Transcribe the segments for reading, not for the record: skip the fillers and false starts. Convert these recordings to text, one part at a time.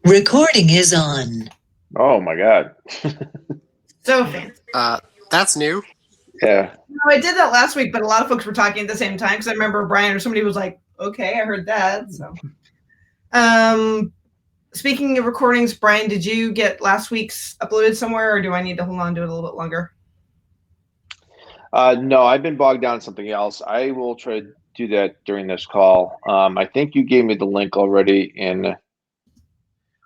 Recording is on. Oh my god. So fancy. That's new. Yeah. No, I did that last week, but a lot of folks were talking at the same time because I remember Brian or somebody was like, "Okay, I heard that." So, speaking of recordings, Brian, did you get last week's uploaded somewhere, or do I need to hold on to it a little bit longer? No, I've been bogged down in something else. I will try to do that during this call. I think you gave me the link already in.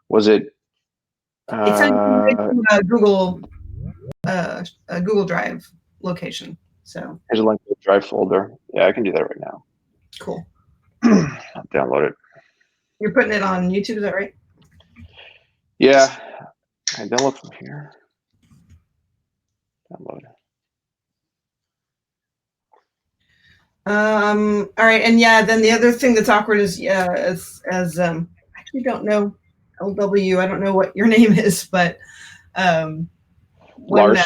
Was it? It's in Google Drive location. So Here's a link to the Drive folder. Yeah, I can do that right now. cool. I'll download it. You're putting it on YouTube, is that right? Yeah, I download from here. Download. All right, and yeah, then the other thing that's awkward is I actually don't know LW. I don't know what your name is, but Lars.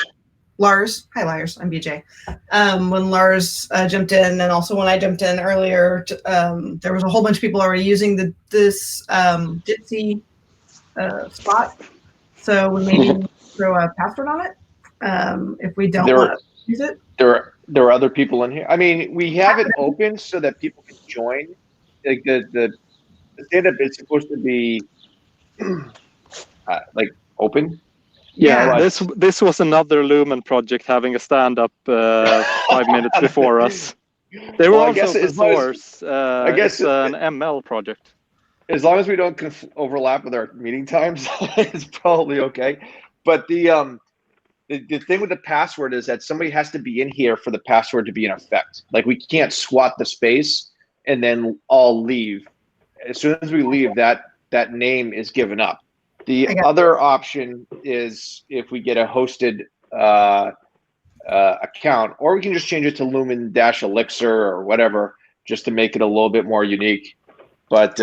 Lars, hi Lars, I'm BJ. When Lars jumped in, and also when I jumped in earlier, there was a whole bunch of people already using this Jitsi spot, so we maybe throw a password on it if we don't want to use it. There are other people in here. I mean, we have it open so that people can join. Like the stand-up is supposed to be like open. Yeah, this was another Lumen project having a stand-up 5 minutes before us. They were also open source. I guess it's an ML project. As long as we don't overlap with our meeting times, it's probably okay. But the thing with the password is that somebody has to be in here for the password to be in effect. Like we can't swat the space and then all leave. As soon as we leave, that name is given up. The other option is if we get a hosted account, or we can just change it to Lumen-Elixir or whatever, just to make it a little bit more unique. But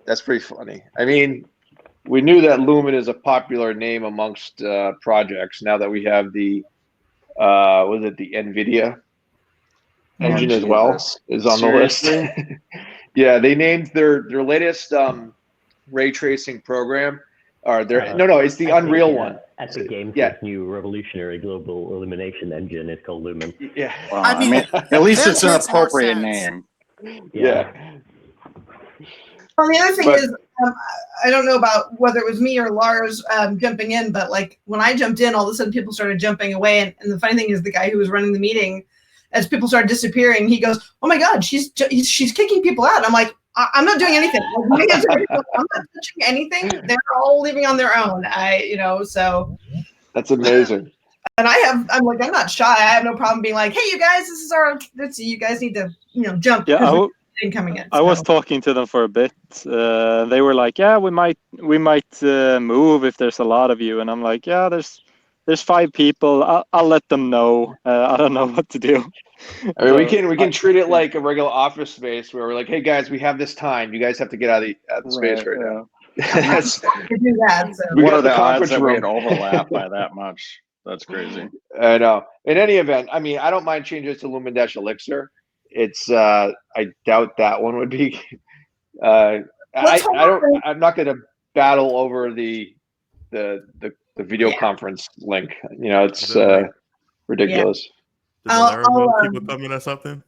that's pretty funny. I mean, we knew that Lumen is a popular name amongst projects. Now that we have the the NVIDIA engine as well is on the list. Yeah, they named their latest ray tracing program. It's the Unreal one. Epic Games' new revolutionary global illumination engine is called Lumen. Yeah, well, I mean, at least it's an appropriate name. Yeah. Well, the other thing is, I don't know about whether it was me or Lars jumping in, but like when I jumped in, all of a sudden people started jumping away. And the funny thing is, the guy who was running the meeting, as people started disappearing, he goes, "Oh my God, she's kicking people out." And I'm like, I'm not doing anything. I'm not touching anything. They're all leaving on their own. So that's amazing. And I'm not shy. I have no problem being like, "Hey, you guys, you guys need to, jump." Yeah, coming in. I was talking to them for a bit. They were like, "Yeah, we might move if there's a lot of you," and I'm like, "Yeah, there's 5 people. I'll let them know. I don't know what to do." I mean, we can treat it like a regular office space where we're like, "Hey guys, we have this time. You guys have to get out of the space right now." What are the odds that we overlap by that much? That's crazy. I know. In any event, I mean, I don't mind changing it to Lumen-Elixir. It's I doubt that one would be. I'm not going to battle over the video conference link. It's ridiculous. People coming or something?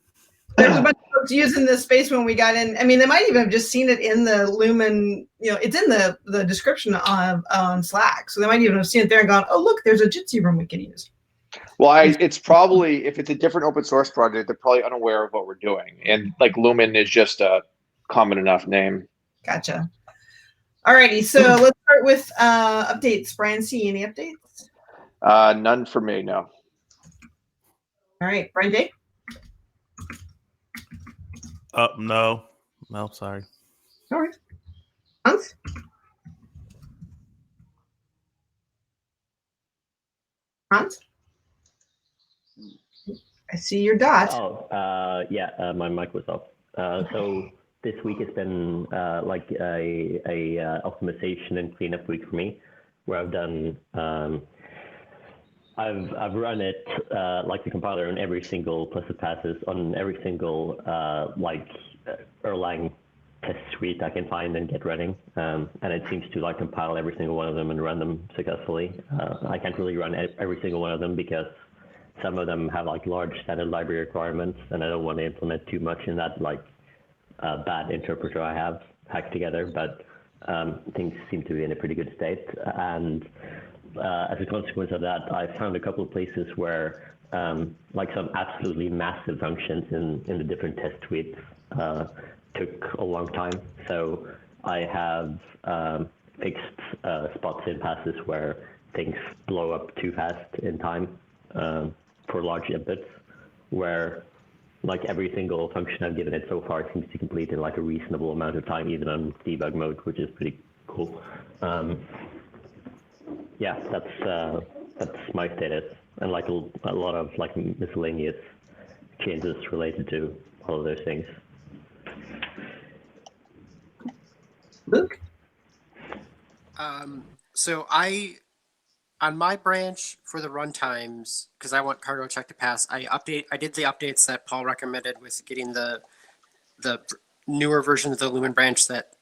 There's a bunch of folks using this space when we got in. I mean, they might even have just seen it in the Lumen. It's in the description on Slack, so they might even have seen it there and gone, "Oh, look, there's a Jitsi room we can use." Well, it's probably, if it's a different open source project, they're probably unaware of what we're doing, and like Lumen is just a common enough name. Gotcha. Alrighty, so let's start with updates. Brian, see any updates? None for me, no. All right, Brian J. No, sorry. All right, Hans. Hans. I see your dot. My mic was off. So this week has been like a optimization and cleanup week for me, where I've done I've run it like the compiler on every single plus the passes on every single Erlang test suite I can find and get running, and it seems to like compile every single one of them and run them successfully. I can't really run every single one of them because some of them have like large standard library requirements, and I don't want to implement too much in that like bad interpreter I have hacked together. But things seem to be in a pretty good state, and as a consequence of that, I found a couple of places where like some absolutely massive functions in the different test suites took a long time. So I have fixed spots in passes where things blow up too fast in time for large inputs, where like every single function I've given it so far seems to complete in like a reasonable amount of time, even on debug mode, which is pretty cool. Yeah, that's my status, and like a lot of like miscellaneous changes related to all of those things. Luke? So on my branch for the runtimes, because I want cargo check to pass, I did the updates that Paul recommended with getting the newer version of the Lumen branch that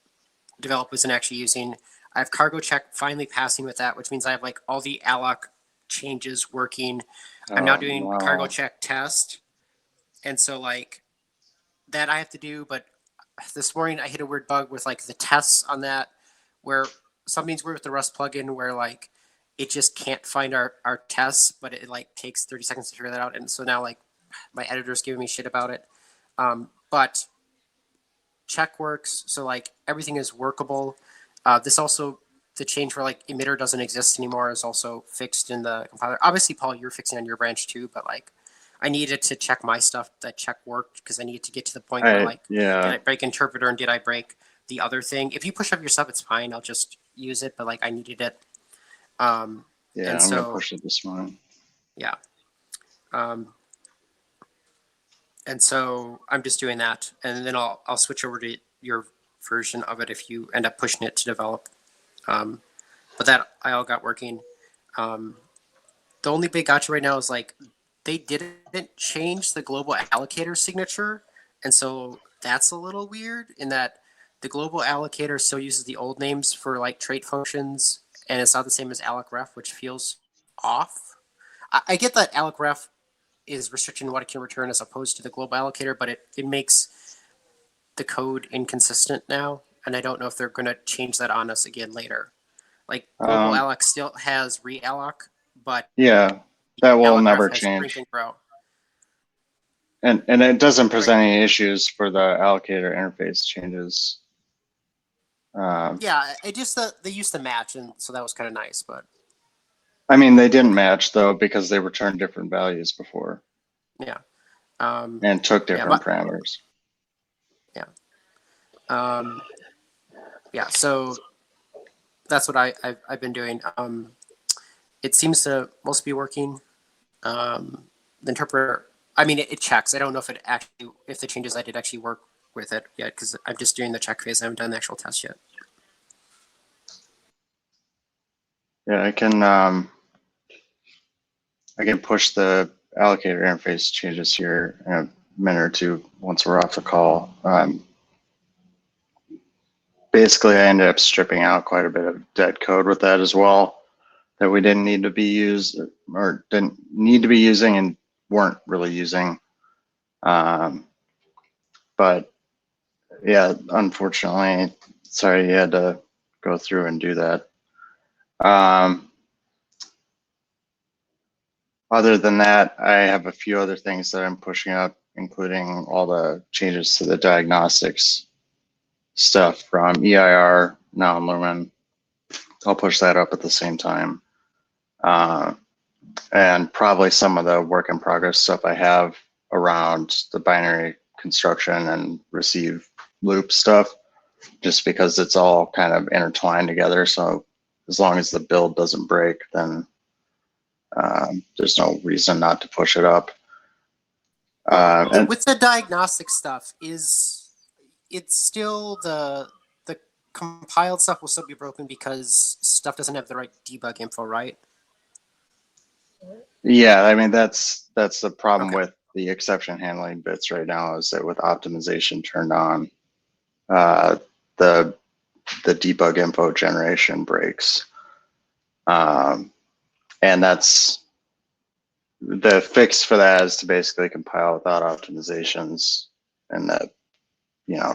develop wasn't actually using. I have cargo check finally passing with that, which means I have like all the alloc changes working. I'm now doing cargo check test. And so like that I have to do, but this morning I hit a weird bug with like the tests on that where something's weird with the Rust plugin where like it just can't find our tests, but it like takes 30 seconds to figure that out. And so now like my editor's giving me shit about it. But check works. So like everything is workable. This also, the change where like emitter doesn't exist anymore is also fixed in the compiler. Obviously, Paul, you're fixing on your branch too, but like I needed to check my stuff that check worked because I needed to get to the point where like, did I break interpreter and did I break the other thing? If you push up your stuff, it's fine. I'll just use it, but like I needed it. Yeah, and I'm so, gonna push it this morning. Yeah. And so I'm just doing that, and then I'll switch over to your version of it if you end up pushing it to develop. But that I all got working. The only big gotcha right now is like they didn't change the global allocator signature, and so that's a little weird in that the global allocator still uses the old names for like trait functions, and it's not the same as allocref, which feels off. I get that allocref is restricting what it can return as opposed to the global allocator, but it makes the code inconsistent now, and I don't know if they're going to change that on us again later. Like global alloc still has realloc, but yeah, that will never has change. shrink and grow. And it doesn't present any issues for the allocator interface changes. Yeah, it just they used to match, and so that was kind of nice. But I mean, they didn't match though because they returned different values before. Yeah. And took different parameters. Yeah. Yeah. So that's what I've been doing. It seems to mostly be working. The interpreter, I mean, it checks. I don't know if the changes I did actually work with it yet because I'm just doing the check phase. I haven't done the actual test yet. Yeah, I can push the allocator interface changes here in a minute or two once we're off the call. Basically, I ended up stripping out quite a bit of dead code with that as well that we didn't need to be used or didn't need to be using and weren't really using. But yeah, unfortunately, sorry you had to go through and do that. Other than that, I have a few other things that I'm pushing up, including all the changes to the diagnostics stuff from EIR, now in Lumen. I'll push that up at the same time. And probably some of the work in progress stuff I have around the binary construction and receive loop stuff, just because it's all kind of intertwined together. So as long as the build doesn't break, then there's no reason not to push it up. And with the diagnostic stuff, it's still the compiled stuff will still be broken because stuff doesn't have the right debug info, right? Yeah, I mean that's the problem with the exception handling bits right now is that with optimization turned on, the debug info generation breaks. And that's the fix for that is to basically compile without optimizations in the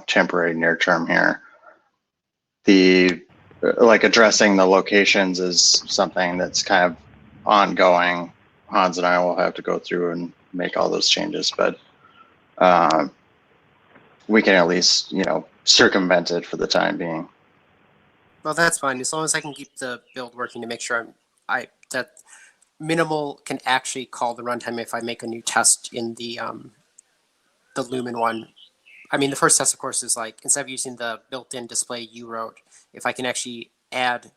temporary near term here. The like addressing the locations is something that's kind of ongoing. Hans and I will have to go through and make all those changes, but we can at least circumvent it for the time being. Well, that's fine as long as I can keep the build working to make sure that minimal can actually call the runtime if I make a new test in the Lumen one. I mean, the first test, of course, is like instead of using the built-in display you wrote, if I can actually add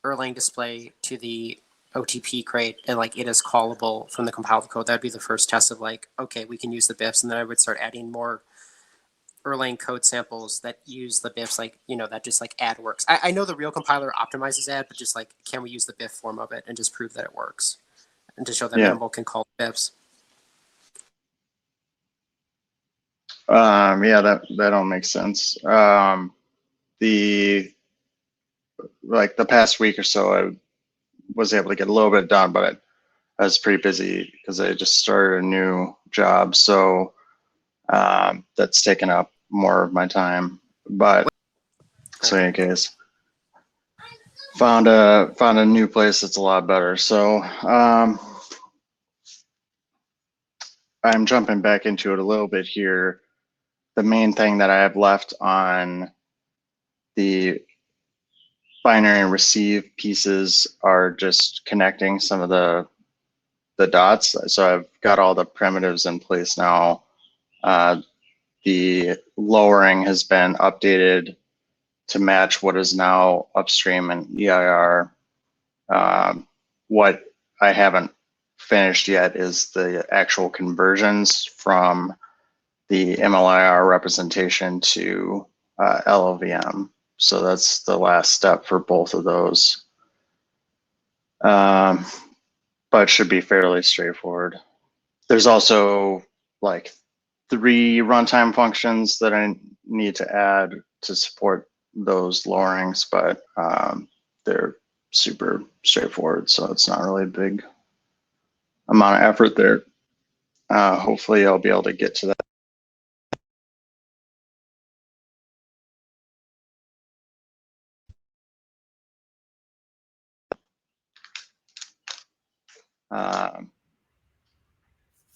Erlang display to the OTP crate and like it is callable from the compiled code, that'd be the first test of like, okay, we can use the BIFs, and then I would start adding more Erlang code samples that use the BIFs, like, that just like add works. I know the real compiler optimizes add, but just like, can we use the BIF form of it and just prove that it works? And to show that minimal can call BIFs. Yeah, that all makes sense. The past week or so, I was able to get a little bit done, but I was pretty busy because I just started a new job, so that's taken up more of my time. But so in any case, found a new place that's a lot better. So I'm jumping back into it a little bit here. The main thing that I have left on the binary and receive pieces are just connecting some of the dots. So I've got all the primitives in place now. The lowering has been updated to match what is now upstream in EIR. What I haven't finished yet is the actual conversions from the MLIR representation to LLVM. So that's the last step for both of those. But should be fairly straightforward. There's also like 3 runtime functions that I need to add to support those lowerings, but they're super straightforward, so it's not really a big amount of effort there. Hopefully I'll be able to get to that.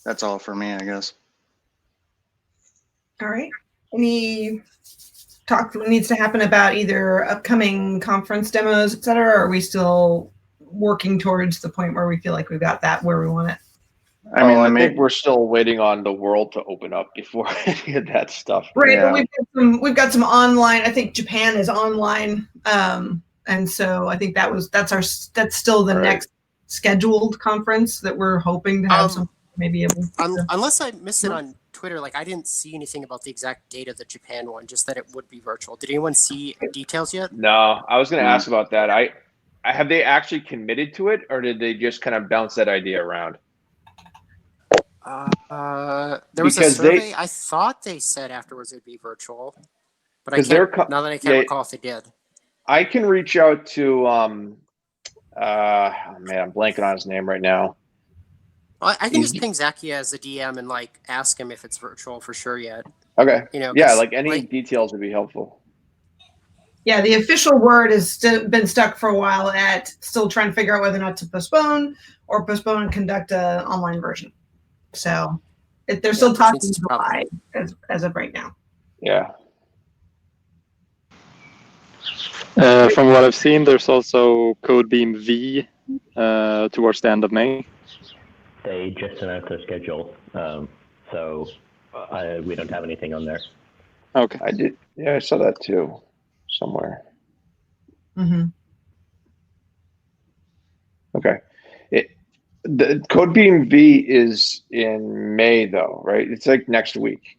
That's all for me, I guess. All right. Any talk that needs to happen about either upcoming conference demos, et cetera, or are we still working towards the point where we feel like we've got that where we want it? I mean, I think we're still waiting on the world to open up before any of that stuff. Right, Yeah. but we've got some online. I think Japan is online, and so I think that's still the next scheduled conference that we're hoping to have some maybe able. Unless I missed it on Twitter, like I didn't see anything about the exact date of the Japan one, just that it would be virtual. Did anyone see details yet? No, I was going to ask about that. I have they actually committed to it, or did they just kind of bounce that idea around? There was a survey. I thought they said afterwards it'd be virtual, but I can't. Now that I can't recall if they did. I can reach out to oh man, I'm blanking on his name right now. Well, I can just ping Zakia as the DM and like ask him if it's virtual for sure yet. Okay. Yeah, like any details would be helpful. Yeah, the official word has been stuck for a while at still trying to figure out whether or not to postpone and conduct an online version. So they're still talking July as of right now. Yeah. From what I've seen, there's also Codebeam V towards the end of May. They just announced their schedule, so we don't have anything on there. Okay. I did. Yeah, I saw that too, somewhere. Mm-hmm. Okay. The Codebeam V is in May, though, right? It's like next week.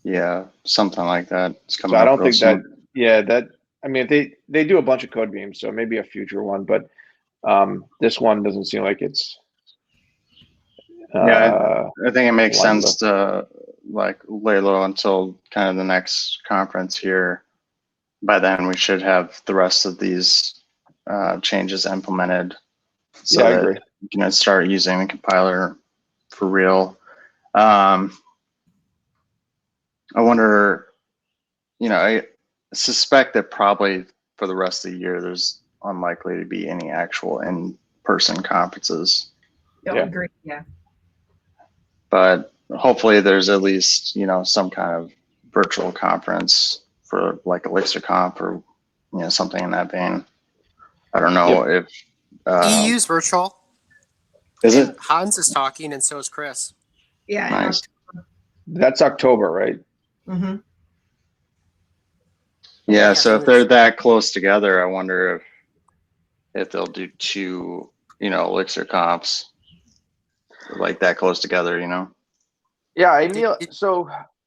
Yeah, something like that. It's coming. So I don't think soon. that. Yeah, that. I mean, they do a bunch of Codebeams, so maybe a future one, but this one doesn't seem like it's. Yeah, I think it makes sense to like lay low until kind of the next conference here. By then, we should have the rest of these changes implemented, so Yeah, I that agree. you can start using the compiler for real. I wonder, I suspect that probably for the rest of the year, there's unlikely to be any actual in-person conferences. Don't Yeah. agree. Yeah. But hopefully there's at least, some kind of virtual conference for like ElixirConf or, something in that vein. I don't know if. EU's virtual. Is And it? Hans is talking, and so is Chris. Yeah. Nice. That's October, right? Mm-hmm. Yeah, Yeah, so if they're that close together, I wonder if they'll do two, Elixir comps like that close together, Yeah, I Did-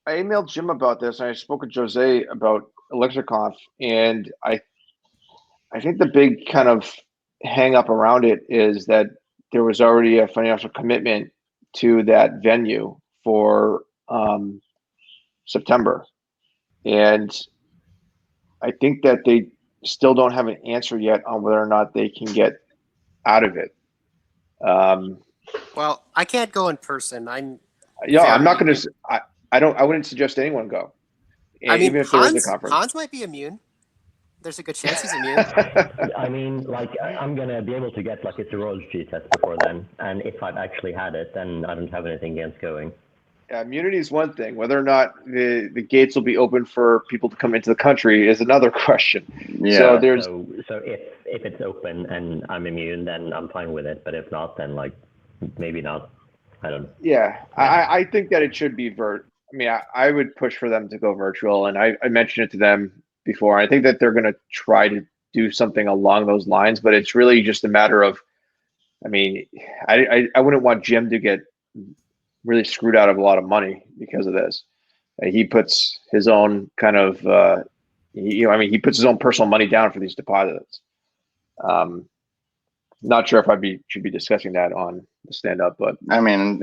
emailed Jim about this, and I spoke with Jose about ElixirConf, and I think the big kind of hang up around it is that there was already a financial commitment to that venue for September, and I think that they still don't have an answer yet on whether or not they can get out of it. Well, I can't go in person. I'm not going very- to. I wouldn't suggest anyone go, I mean, even if there is a Hans conference. might be immune. There's a good chance he's immune. I mean, like, I'm going to be able to get like a serology test before then. And if I've actually had it, then I don't have anything against going. Yeah, immunity is one thing. Whether or not the gates will be open for people to come into the country is another question. Yeah. So there's So if it's open and I'm immune, then I'm fine with it. But if not, then like maybe not. I don't know. yeah, I think that it should be I would push for them to go virtual, and I mentioned it to them before. I think that they're going to try to do something along those lines, but it's really just a matter of, I wouldn't want Jim to get really screwed out of a lot of money because of this. He puts his own kind of, he puts his own personal money down for these deposits. Not sure if should be discussing that on the stand up, but I mean,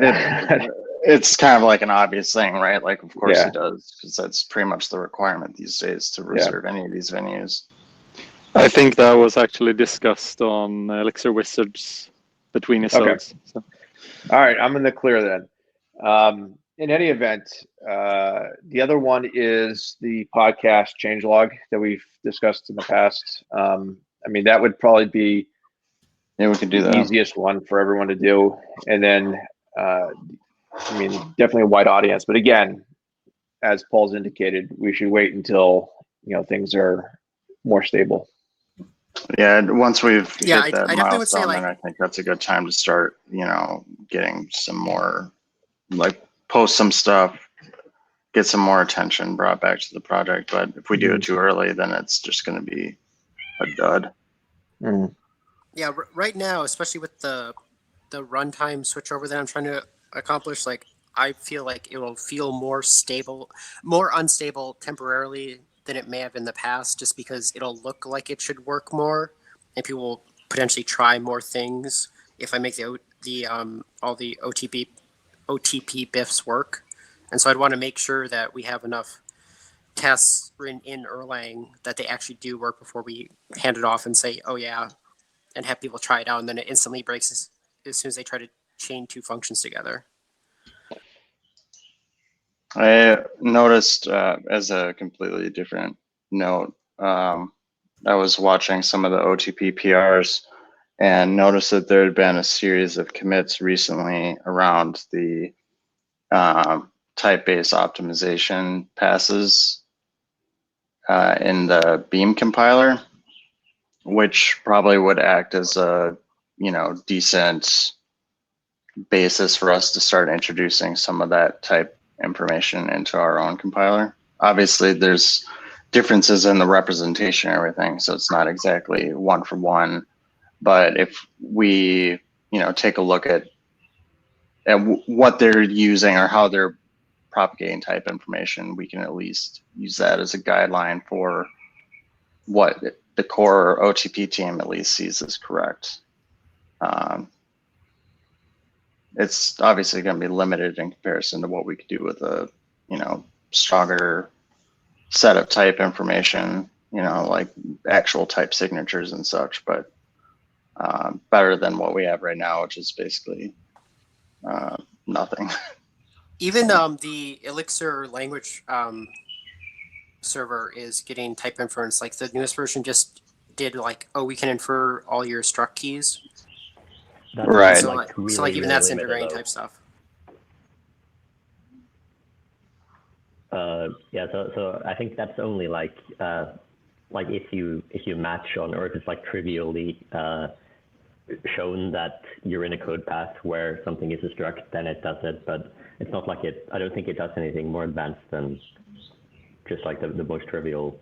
it's kind of like an obvious thing, right? Like, of course Yeah. he does, because that's pretty much the requirement these days to reserve any of these venues. I think that was actually discussed on Elixir Wizards between episodes. So. All right, I'm in the clear then. In any event, the other one is the podcast changelog that we've discussed in the past. That would probably be we could do the that. easiest one for everyone to do. And then, definitely a wide audience. But again, as Paul's indicated, we should wait until, things are more stable. Yeah, once we've hit I that definitely would say, milestone, then I think that's a good time to start, getting some more, like, post some stuff, get some more attention brought back to the project. But if we do it too early, then it's just going to be a dud. Mm. Yeah, right now, especially with the runtime switchover that I'm trying to accomplish, like I feel like it will feel more unstable temporarily than it may have in the past, just because it'll look like it should work more, and people will potentially try more things if I make all the OTP BIFs work. And so I'd want to make sure that we have enough tests in Erlang that they actually do work before we hand it off and say, oh yeah, and have people try it out, and then it instantly breaks as soon as they try to chain two functions together. I noticed, as a completely different note, I was watching some of the OTP PRs and noticed that there had been a series of commits recently around the type-based optimization passes in the Beam compiler, which probably would act as a decent basis for us to start introducing some of that type information into our own compiler. Obviously, there's differences in the representation and everything, so it's not exactly one for one. But if we, take a look at what they're using or how they're propagating type information, we can at least use that as a guideline for what the core OTP team at least sees as correct. It's obviously going to be limited in comparison to what we could do with a stronger set of type information, like actual type signatures and such, but better than what we have right now, which is basically nothing. Even the Elixir language server is getting type inference. Like the newest version just did like, oh, we can infer all your struct keys. That's Right. So like really, even really that's limited, integrating though. type stuff. Yeah, so I think that's only like if you match on, or if it's like trivially shown that you're in a code path where something is a struct, then it does it. But it's not like it. I don't think it does anything more advanced than just like the most trivial.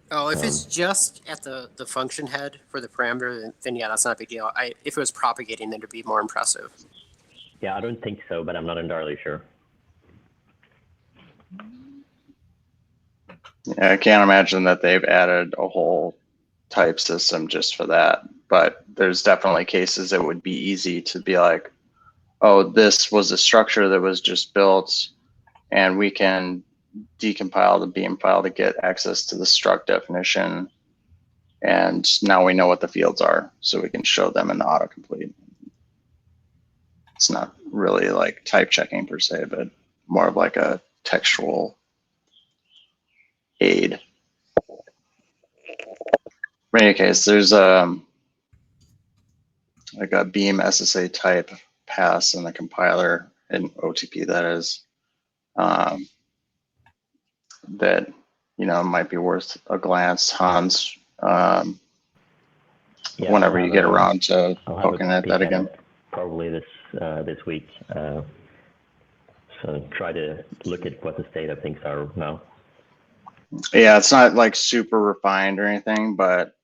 Oh, if it's just at the function head for the parameter, then yeah, that's not a big deal. If it was propagating, then it'd be more impressive. Yeah, I don't think so, but I'm not entirely sure. Yeah, I can't imagine that they've added a whole type system just for that. But there's definitely cases it would be easy to be like, oh, this was a structure that was just built, and we can decompile the beam file to get access to the struct definition. And now we know what the fields are, so we can show them in the autocomplete. It's not really like type checking per se, but more of like a textual aid. In any case, there's like a beam SSA type pass in the compiler in OTP, that is, that might be worth a glance, Hans. Yeah, whenever you get around to I'll poking at that again. Probably this week. So try to look at what the state of things are now. Yeah, it's not like super refined or anything, but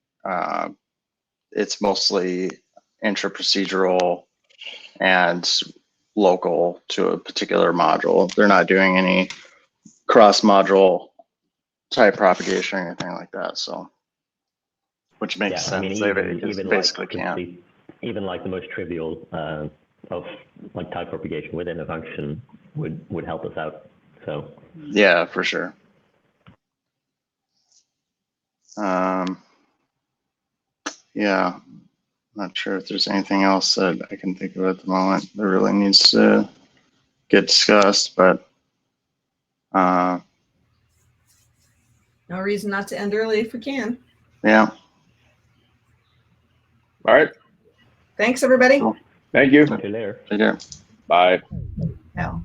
it's mostly intra-procedural and local to a particular module. They're not doing any cross-module type propagation or anything like that. So, which makes sense. I mean, They basically like can't. Even like the most trivial of like type propagation within a function would help us out. So Yeah, for sure. Yeah, not sure if there's anything else that I can think of at the moment that really needs to get discussed, but No reason not to end early if we can. yeah. All right. Thanks, everybody. Cool. Thank you. see you later. Take care. Bye. No.